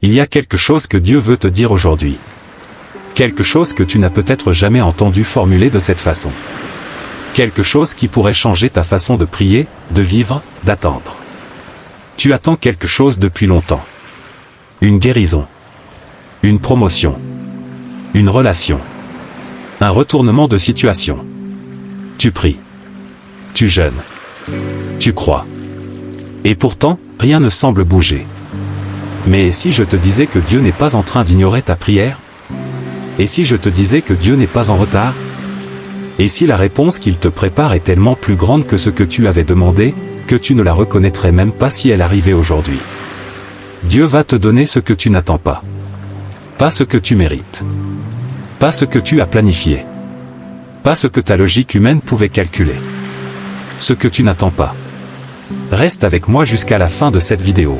Il y a quelque chose que Dieu veut te dire aujourd'hui. Quelque chose que tu n'as peut-être jamais entendu formuler de cette façon. Quelque chose qui pourrait changer ta façon de prier, de vivre, d'attendre. Tu attends quelque chose depuis longtemps. Une guérison. Une promotion. Une relation. Un retournement de situation. Tu pries. Tu jeûnes. Tu crois. Et pourtant, rien ne semble bouger. Mais si je te disais que Dieu n'est pas en train d'ignorer ta prière? Et si je te disais que Dieu n'est pas en retard? Et si la réponse qu'il te prépare est tellement plus grande que ce que tu avais demandé, que tu ne la reconnaîtrais même pas si elle arrivait aujourd'hui? Dieu va te donner ce que tu n'attends pas. Pas ce que tu mérites. Pas ce que tu as planifié. Pas ce que ta logique humaine pouvait calculer. Ce que tu n'attends pas. Reste avec moi jusqu'à la fin de cette vidéo.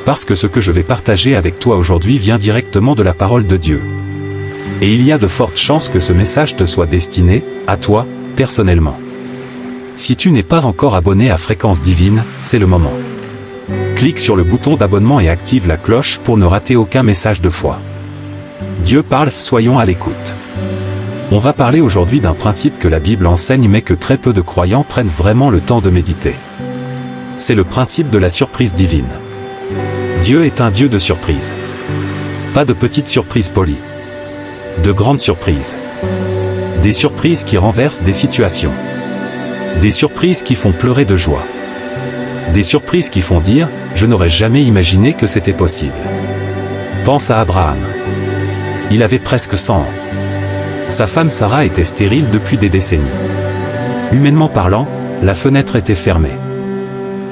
Parce que ce que je vais partager avec toi aujourd'hui vient directement de la parole de Dieu. Et il y a de fortes chances que ce message te soit destiné, à toi, personnellement. Si tu n'es pas encore abonné à Fréquence Divine, c'est le moment. Clique sur le bouton d'abonnement et active la cloche pour ne rater aucun message de foi. Dieu parle, soyons à l'écoute. On va parler aujourd'hui d'un principe que la Bible enseigne mais que très peu de croyants prennent vraiment le temps de méditer. C'est le principe de la surprise divine. Dieu est un Dieu de surprise. Pas de petites surprises polies. De grandes surprises. Des surprises qui renversent des situations. Des surprises qui font pleurer de joie. Des surprises qui font dire « Je n'aurais jamais imaginé que c'était possible ». Pense à Abraham. Il avait presque 100 ans. Sa femme Sarah était stérile depuis des décennies. Humainement parlant, la fenêtre était fermée.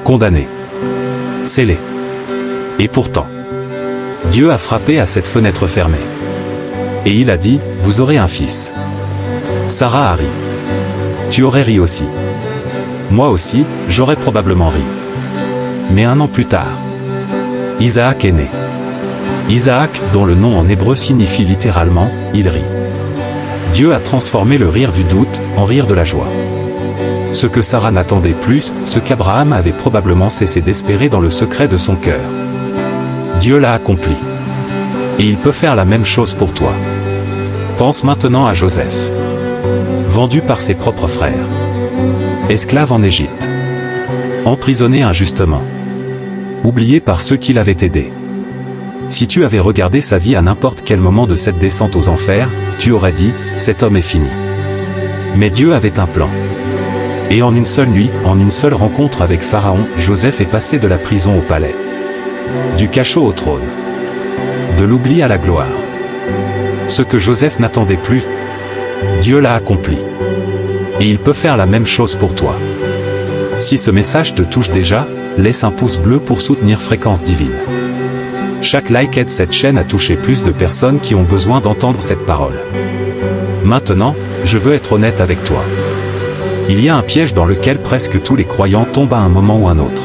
Condamnée. Scellée. Et pourtant, Dieu a frappé à cette fenêtre fermée. Et il a dit, vous aurez un fils. Sarah a ri. Tu aurais ri aussi. Moi aussi, j'aurais probablement ri. Mais un an plus tard, Isaac est né. Isaac, dont le nom en hébreu signifie littéralement « il rit ». Dieu a transformé le rire du doute en rire de la joie. Ce que Sarah n'attendait plus, ce qu'Abraham avait probablement cessé d'espérer dans le secret de son cœur. Dieu l'a accompli. Et il peut faire la même chose pour toi. Pense maintenant à Joseph. Vendu par ses propres frères. Esclave en Égypte. Emprisonné injustement. Oublié par ceux qui l'avaient aidé. Si tu avais regardé sa vie à n'importe quel moment de cette descente aux enfers, tu aurais dit, cet homme est fini. Mais Dieu avait un plan. Et en une seule nuit, en une seule rencontre avec Pharaon, Joseph est passé de la prison au palais. Du cachot au trône. De l'oubli à la gloire. Ce que Joseph n'attendait plus, Dieu l'a accompli. Et il peut faire la même chose pour toi. Si ce message te touche déjà, laisse un pouce bleu pour soutenir Fréquence Divine. Chaque like aide cette chaîne à toucher plus de personnes qui ont besoin d'entendre cette parole. Maintenant, je veux être honnête avec toi. Il y a un piège dans lequel presque tous les croyants tombent à un moment ou un autre.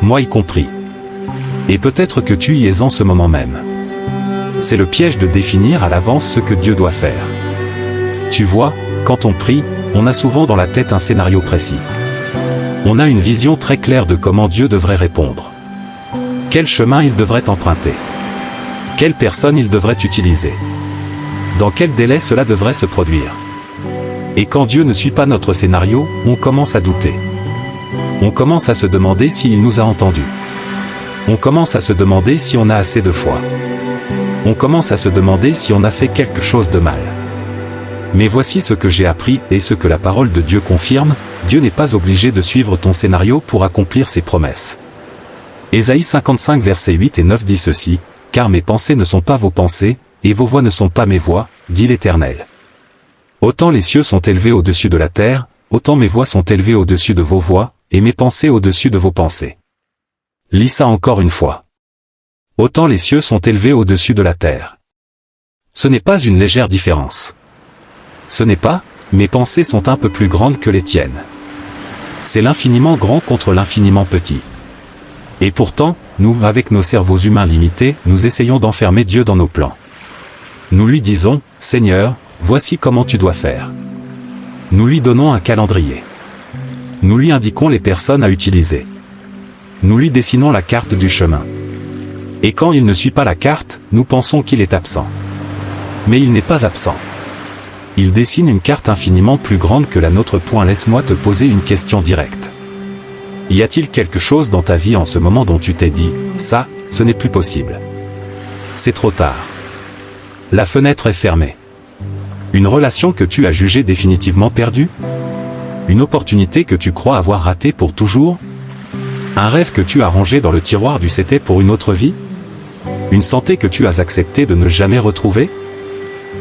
Moi y compris. Et peut-être que tu y es en ce moment même. C'est le piège de définir à l'avance ce que Dieu doit faire. Tu vois, quand on prie, on a souvent dans la tête un scénario précis. On a une vision très claire de comment Dieu devrait répondre. Quel chemin il devrait emprunter. Quelle personne il devrait utiliser. Dans quel délai cela devrait se produire. Et quand Dieu ne suit pas notre scénario, on commence à douter. On commence à se demander s'il nous a entendus. On commence à se demander si on a assez de foi. On commence à se demander si on a fait quelque chose de mal. Mais voici ce que j'ai appris et ce que la parole de Dieu confirme, Dieu n'est pas obligé de suivre ton scénario pour accomplir ses promesses. Ésaïe 55 versets 8 et 9 dit ceci, « Car mes pensées ne sont pas vos pensées, et vos voix ne sont pas mes voix, dit l'Éternel. Autant les cieux sont élevés au-dessus de la terre, autant mes voix sont élevées au-dessus de vos voix, et mes pensées au-dessus de vos pensées. » Lis ça encore une fois. Autant les cieux sont élevés au-dessus de la terre. Ce n'est pas une légère différence. Ce n'est pas, mes pensées sont un peu plus grandes que les tiennes. C'est l'infiniment grand contre l'infiniment petit. Et pourtant, nous, avec nos cerveaux humains limités, nous essayons d'enfermer Dieu dans nos plans. Nous lui disons, Seigneur, voici comment tu dois faire. Nous lui donnons un calendrier. Nous lui indiquons les personnes à utiliser. Nous lui dessinons la carte du chemin. Et quand il ne suit pas la carte, nous pensons qu'il est absent. Mais il n'est pas absent. Il dessine une carte infiniment plus grande que la nôtre. Laisse-moi te poser une question directe. Y a-t-il quelque chose dans ta vie en ce moment dont tu t'es dit, ça, ce n'est plus possible? C'est trop tard. La fenêtre est fermée. Une relation que tu as jugée définitivement perdue? Une opportunité que tu crois avoir ratée pour toujours? Un rêve que tu as rangé dans le tiroir du c'était pour une autre vie? Une santé que tu as accepté de ne jamais retrouver?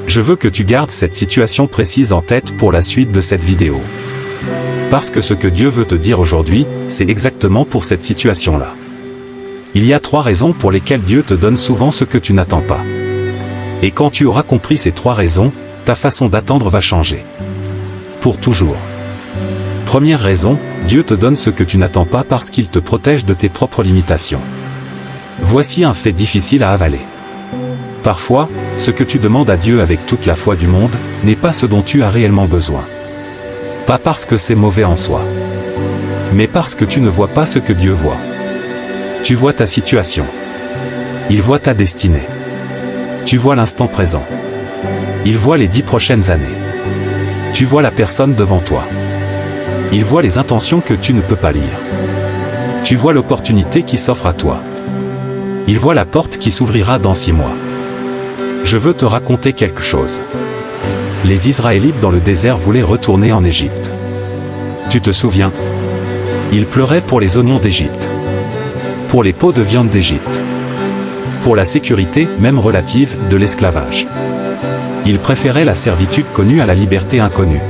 Je veux que tu gardes cette situation précise en tête pour la suite de cette vidéo. Parce que ce que Dieu veut te dire aujourd'hui, c'est exactement pour cette situation-là. Il y a 3 raisons pour lesquelles Dieu te donne souvent ce que tu n'attends pas. Et quand tu auras compris ces 3 raisons, ta façon d'attendre va changer. Pour toujours. Première raison, Dieu te donne ce que tu n'attends pas parce qu'il te protège de tes propres limitations. Voici un fait difficile à avaler. Parfois, ce que tu demandes à Dieu avec toute la foi du monde, n'est pas ce dont tu as réellement besoin. Pas parce que c'est mauvais en soi. Mais parce que tu ne vois pas ce que Dieu voit. Tu vois ta situation. Il voit ta destinée. Tu vois l'instant présent. Il voit les 10 prochaines années. Tu vois la personne devant toi. Il voit les intentions que tu ne peux pas lire. Tu vois l'opportunité qui s'offre à toi. Il voit la porte qui s'ouvrira dans 6 mois. Je veux te raconter quelque chose. Les Israélites dans le désert voulaient retourner en Égypte. Tu te souviens? Ils pleuraient pour les oignons d'Égypte. Pour les pots de viande d'Égypte. Pour la sécurité, même relative, de l'esclavage. Ils préféraient la servitude connue à la liberté inconnue.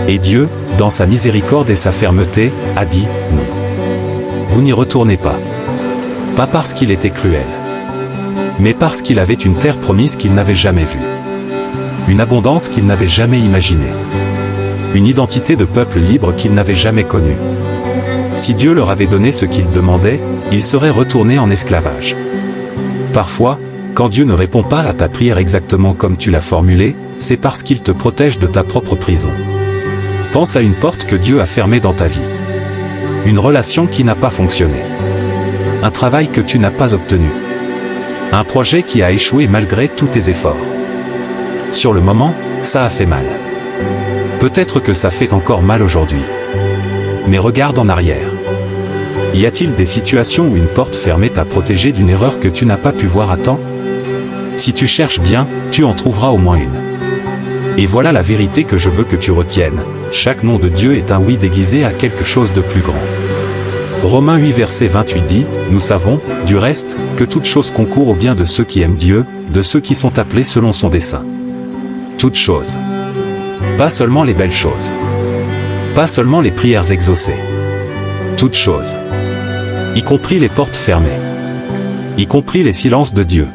Et Dieu, dans sa miséricorde et sa fermeté, a dit « Non. Vous n'y retournez pas. » Pas parce qu'il était cruel. Mais parce qu'il avait une terre promise qu'il n'avait jamais vue. Une abondance qu'il n'avait jamais imaginée. Une identité de peuple libre qu'il n'avait jamais connue. Si Dieu leur avait donné ce qu'ils demandaient, ils seraient retournés en esclavage. Parfois, quand Dieu ne répond pas à ta prière exactement comme tu l'as formulée, c'est parce qu'il te protège de ta propre prison. Pense à une porte que Dieu a fermée dans ta vie. Une relation qui n'a pas fonctionné. Un travail que tu n'as pas obtenu. Un projet qui a échoué malgré tous tes efforts. Sur le moment, ça a fait mal. Peut-être que ça fait encore mal aujourd'hui. Mais regarde en arrière. Y a-t-il des situations où une porte fermée t'a protégé d'une erreur que tu n'as pas pu voir à temps? Si tu cherches bien, tu en trouveras au moins une. Et voilà la vérité que je veux que tu retiennes. Chaque nom de Dieu est un oui déguisé à quelque chose de plus grand. Romains 8 verset 28 dit, « Nous savons, du reste, que toute chose concourt au bien de ceux qui aiment Dieu, de ceux qui sont appelés selon son dessein. » Toutes choses. Pas seulement les belles choses. Pas seulement les prières exaucées. Toutes choses. Y compris les portes fermées. Y compris les silences de Dieu.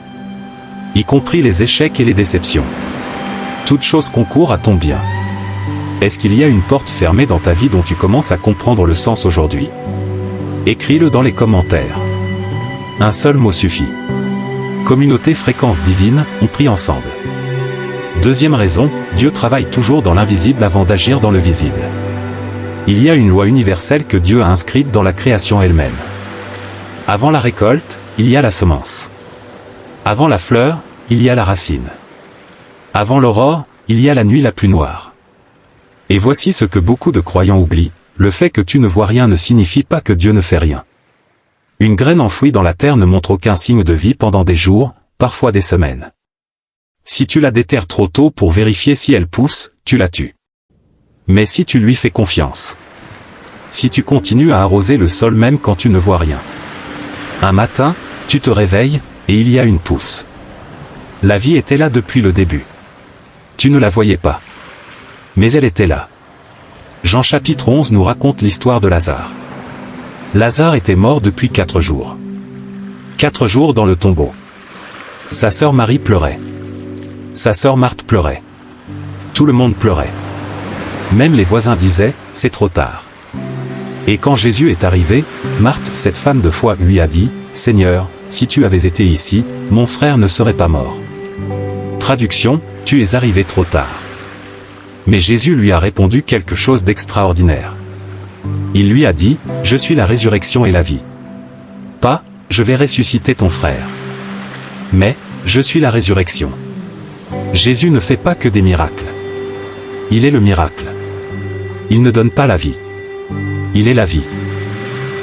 Y compris les échecs et les déceptions. Toutes choses concourent à ton bien. Est-ce qu'il y a une porte fermée dans ta vie dont tu commences à comprendre le sens aujourd'hui? Écris-le dans les commentaires. Un seul mot suffit. Communauté Fréquence Divine, on prie ensemble. Deuxième raison, Dieu travaille toujours dans l'invisible avant d'agir dans le visible. Il y a une loi universelle que Dieu a inscrite dans la création elle-même. Avant la récolte, il y a la semence. Avant la fleur, il y a la racine. Avant l'aurore, il y a la nuit la plus noire. Et voici ce que beaucoup de croyants oublient. Le fait que tu ne vois rien ne signifie pas que Dieu ne fait rien. Une graine enfouie dans la terre ne montre aucun signe de vie pendant des jours, parfois des semaines. Si tu la déterres trop tôt pour vérifier si elle pousse, tu la tues. Mais si tu lui fais confiance. Si tu continues à arroser le sol même quand tu ne vois rien. Un matin, tu te réveilles, et il y a une pousse. La vie était là depuis le début. Tu ne la voyais pas. Mais elle était là. Jean chapitre 11 nous raconte l'histoire de Lazare. Lazare était mort depuis 4 jours. 4 jours dans le tombeau. Sa sœur Marie pleurait. Sa sœur Marthe pleurait. Tout le monde pleurait. Même les voisins disaient, c'est trop tard. Et quand Jésus est arrivé, Marthe, cette femme de foi, lui a dit, Seigneur, si tu avais été ici, mon frère ne serait pas mort. Traduction, tu es arrivé trop tard. Mais Jésus lui a répondu quelque chose d'extraordinaire. Il lui a dit, je suis la résurrection et la vie. Pas, je vais ressusciter ton frère. Mais, je suis la résurrection. Jésus ne fait pas que des miracles. Il est le miracle. Il ne donne pas la vie. Il est la vie.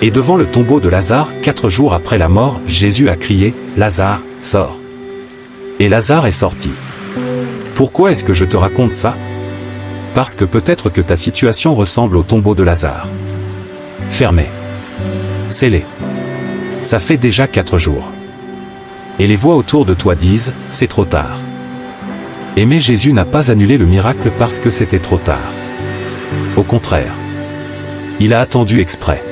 Et devant le tombeau de Lazare, 4 jours après la mort, Jésus a crié, « Lazare, sors !» Et Lazare est sorti. Pourquoi est-ce que je te raconte ça? Parce que peut-être que ta situation ressemble au tombeau de Lazare. Fermé. Scellé. Ça fait déjà 4 jours. Et les voix autour de toi disent, c'est trop tard. Mais Jésus n'a pas annulé le miracle parce que c'était trop tard. Au contraire. Il a attendu exprès.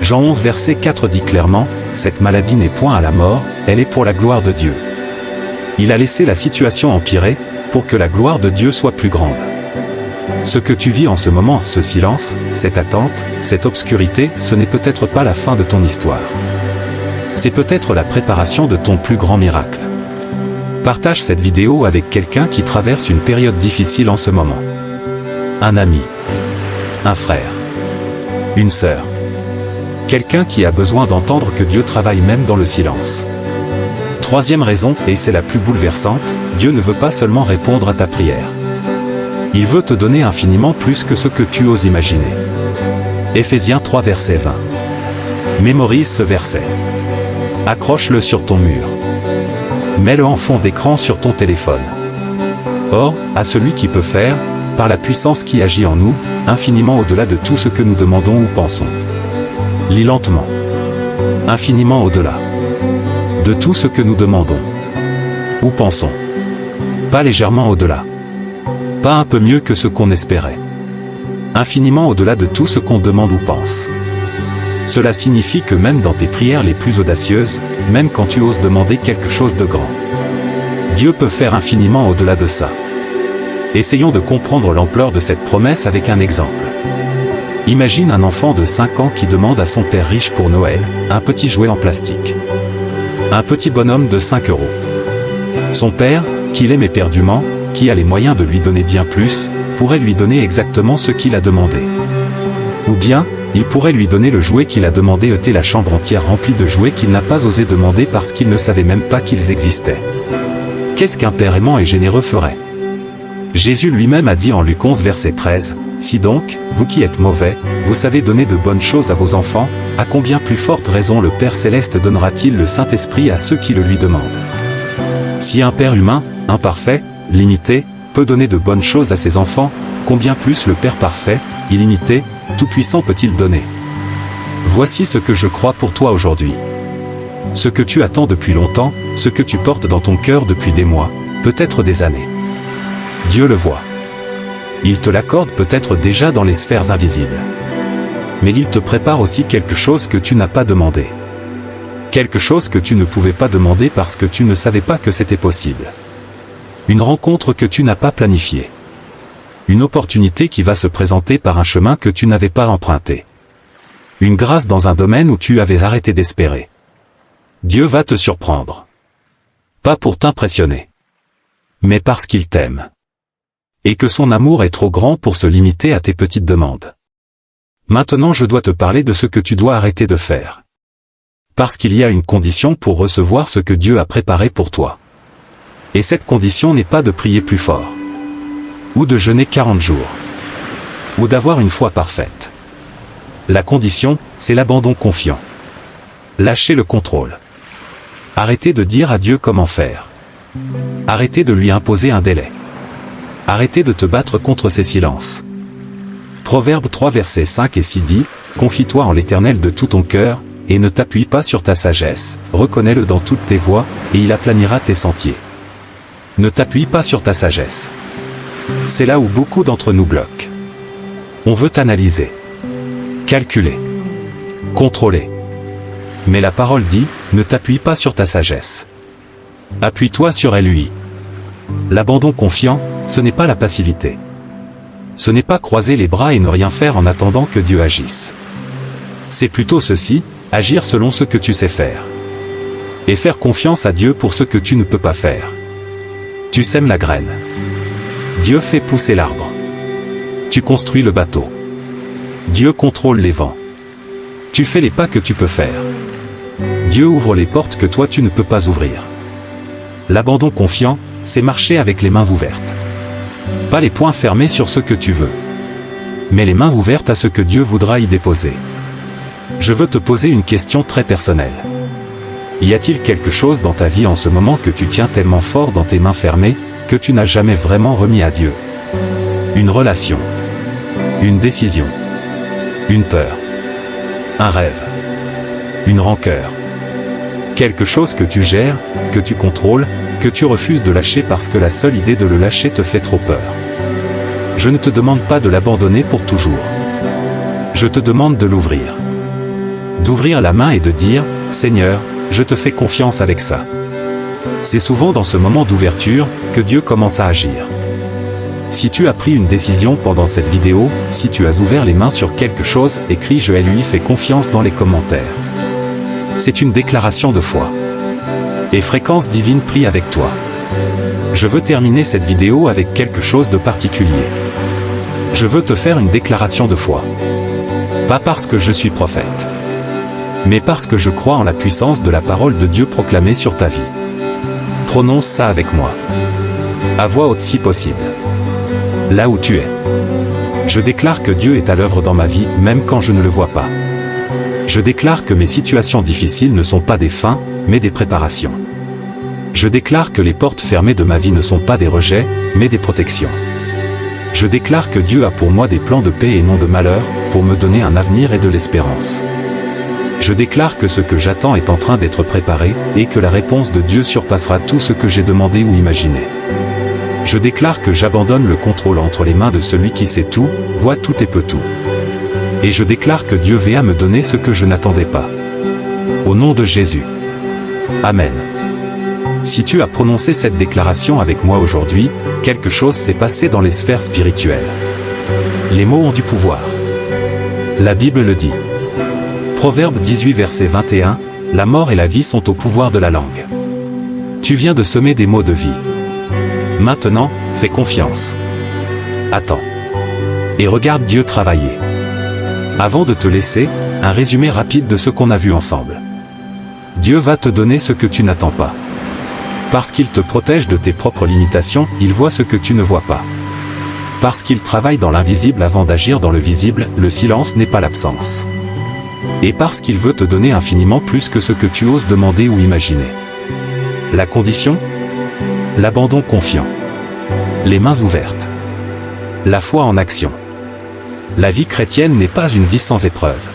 Jean 11 verset 4 dit clairement, cette maladie n'est point à la mort, elle est pour la gloire de Dieu. Il a laissé la situation empirer, pour que la gloire de Dieu soit plus grande. Ce que tu vis en ce moment, ce silence, cette attente, cette obscurité, ce n'est peut-être pas la fin de ton histoire. C'est peut-être la préparation de ton plus grand miracle. Partage cette vidéo avec quelqu'un qui traverse une période difficile en ce moment. Un ami. Un frère. Une sœur. Quelqu'un qui a besoin d'entendre que Dieu travaille même dans le silence. Troisième raison, et c'est la plus bouleversante, Dieu ne veut pas seulement répondre à ta prière. Il veut te donner infiniment plus que ce que tu oses imaginer. Éphésiens 3 verset 20. Mémorise ce verset. Accroche-le sur ton mur. Mets-le en fond d'écran sur ton téléphone. Or, à celui qui peut faire, par la puissance qui agit en nous, infiniment au-delà de tout ce que nous demandons ou pensons. Lis lentement. Infiniment au-delà de tout ce que nous demandons ou pensons. Pas légèrement au-delà. Pas un peu mieux que ce qu'on espérait. Infiniment au-delà de tout ce qu'on demande ou pense. Cela signifie que même dans tes prières les plus audacieuses, même quand tu oses demander quelque chose de grand, Dieu peut faire infiniment au-delà de ça. Essayons de comprendre l'ampleur de cette promesse avec un exemple. Imagine un enfant de 5 ans qui demande à son père riche pour Noël, un petit jouet en plastique. Un petit bonhomme de 5 €. Son père, qui l'aime éperdument, qui a les moyens de lui donner bien plus, pourrait lui donner exactement ce qu'il a demandé. Ou bien, il pourrait lui donner le jouet qu'il a demandé et la chambre entière remplie de jouets qu'il n'a pas osé demander parce qu'il ne savait même pas qu'ils existaient. Qu'est-ce qu'un père aimant et généreux ferait? Jésus lui-même a dit en Luc 11 verset 13, « Si donc, vous qui êtes mauvais, vous savez donner de bonnes choses à vos enfants, à combien plus forte raison le Père Céleste donnera-t-il le Saint-Esprit à ceux qui le lui demandent ?» Si un Père humain, imparfait, limité, peut donner de bonnes choses à ses enfants, combien plus le Père parfait, illimité, tout-puissant peut-il donner? Voici ce que je crois pour toi aujourd'hui. Ce que tu attends depuis longtemps, ce que tu portes dans ton cœur depuis des mois, peut-être des années. Dieu le voit. Il te l'accorde peut-être déjà dans les sphères invisibles. Mais il te prépare aussi quelque chose que tu n'as pas demandé. Quelque chose que tu ne pouvais pas demander parce que tu ne savais pas que c'était possible. Une rencontre que tu n'as pas planifiée. Une opportunité qui va se présenter par un chemin que tu n'avais pas emprunté. Une grâce dans un domaine où tu avais arrêté d'espérer. Dieu va te surprendre. Pas pour t'impressionner. Mais parce qu'il t'aime. Et que son amour est trop grand pour se limiter à tes petites demandes. Maintenant je dois te parler de ce que tu dois arrêter de faire. Parce qu'il y a une condition pour recevoir ce que Dieu a préparé pour toi. Et cette condition n'est pas de prier plus fort. Ou de jeûner 40 jours. Ou d'avoir une foi parfaite. La condition, c'est l'abandon confiant. Lâcher le contrôle. Arrêter de dire à Dieu comment faire. Arrêter de lui imposer un délai. Arrêtez de te battre contre ces silences. Proverbe 3 versets 5 et 6 dit, « Confie-toi en l'Éternel de tout ton cœur, et ne t'appuie pas sur ta sagesse, reconnais-le dans toutes tes voies, et il aplanira tes sentiers. » Ne t'appuie pas sur ta sagesse. C'est là où beaucoup d'entre nous bloquent. On veut analyser, calculer, contrôler. Mais la parole dit, ne t'appuie pas sur ta sagesse. Appuie-toi sur elle lui. L'abandon confiant, ce n'est pas la passivité. Ce n'est pas croiser les bras et ne rien faire en attendant que Dieu agisse. C'est plutôt ceci, agir selon ce que tu sais faire. Et faire confiance à Dieu pour ce que tu ne peux pas faire. Tu sèmes la graine. Dieu fait pousser l'arbre. Tu construis le bateau. Dieu contrôle les vents. Tu fais les pas que tu peux faire. Dieu ouvre les portes que toi tu ne peux pas ouvrir. L'abandon confiant, c'est marcher avec les mains ouvertes. Pas les poings fermés sur ce que tu veux, mais les mains ouvertes à ce que Dieu voudra y déposer. Je veux te poser une question très personnelle. Y a-t-il quelque chose dans ta vie en ce moment que tu tiens tellement fort dans tes mains fermées, que tu n'as jamais vraiment remis à Dieu? Une relation, une décision, une peur, un rêve, une rancœur. Quelque chose que tu gères, que tu contrôles, que tu refuses de lâcher parce que la seule idée de le lâcher te fait trop peur. Je ne te demande pas de l'abandonner pour toujours. Je te demande de l'ouvrir. D'ouvrir la main et de dire, Seigneur, je te fais confiance avec ça. C'est souvent dans ce moment d'ouverture que Dieu commence à agir. Si tu as pris une décision pendant cette vidéo, si tu as ouvert les mains sur quelque chose, écris je lui fais confiance dans les commentaires. C'est une déclaration de foi. Et Fréquence Divine prie avec toi. Je veux terminer cette vidéo avec quelque chose de particulier. Je veux te faire une déclaration de foi. Pas parce que je suis prophète, mais parce que je crois en la puissance de la parole de Dieu proclamée sur ta vie. Prononce ça avec moi. À voix haute si possible. Là où tu es. Je déclare que Dieu est à l'œuvre dans ma vie, même quand je ne le vois pas. Je déclare que mes situations difficiles ne sont pas des fins, mais des préparations. Je déclare que les portes fermées de ma vie ne sont pas des rejets, mais des protections. Je déclare que Dieu a pour moi des plans de paix et non de malheur, pour me donner un avenir et de l'espérance. Je déclare que ce que j'attends est en train d'être préparé, et que la réponse de Dieu surpassera tout ce que j'ai demandé ou imaginé. Je déclare que j'abandonne le contrôle entre les mains de celui qui sait tout, voit tout et peut tout. Et je déclare que Dieu va me donner ce que je n'attendais pas. Au nom de Jésus. Amen. Si tu as prononcé cette déclaration avec moi aujourd'hui, quelque chose s'est passé dans les sphères spirituelles. Les mots ont du pouvoir. La Bible le dit. Proverbe 18 verset 21, la mort et la vie sont au pouvoir de la langue. Tu viens de semer des mots de vie. Maintenant, fais confiance. Attends. Et regarde Dieu travailler. Avant de te laisser, un résumé rapide de ce qu'on a vu ensemble. Dieu va te donner ce que tu n'attends pas. Parce qu'il te protège de tes propres limitations, il voit ce que tu ne vois pas. Parce qu'il travaille dans l'invisible avant d'agir dans le visible, le silence n'est pas l'absence. Et parce qu'il veut te donner infiniment plus que ce que tu oses demander ou imaginer. La condition ? L'abandon confiant. Les mains ouvertes. La foi en action. La vie chrétienne n'est pas une vie sans épreuves.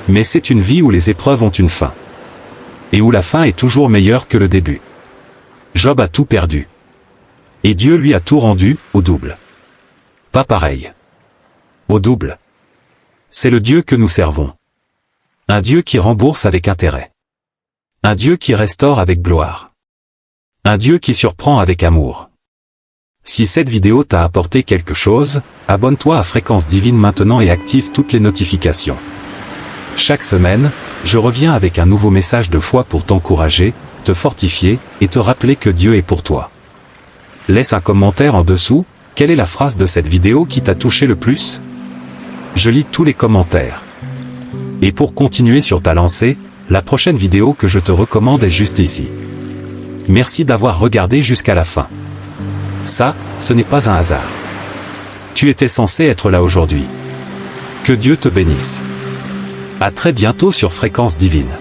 Mais c'est une vie où les épreuves ont une fin. Et où la fin est toujours meilleure que le début. Job a tout perdu. Et Dieu lui a tout rendu, au double. Pas pareil. Au double. C'est le Dieu que nous servons. Un Dieu qui rembourse avec intérêt. Un Dieu qui restaure avec gloire. Un Dieu qui surprend avec amour. Si cette vidéo t'a apporté quelque chose, abonne-toi à Fréquence Divine maintenant et active toutes les notifications. Chaque semaine, je reviens avec un nouveau message de foi pour t'encourager, te fortifier, et te rappeler que Dieu est pour toi. Laisse un commentaire en dessous, quelle est la phrase de cette vidéo qui t'a touché le plus? Je lis tous les commentaires. Et pour continuer sur ta lancée, la prochaine vidéo que je te recommande est juste ici. Merci d'avoir regardé jusqu'à la fin. Ça, ce n'est pas un hasard. Tu étais censé être là aujourd'hui. Que Dieu te bénisse. À très bientôt sur Fréquence Divine.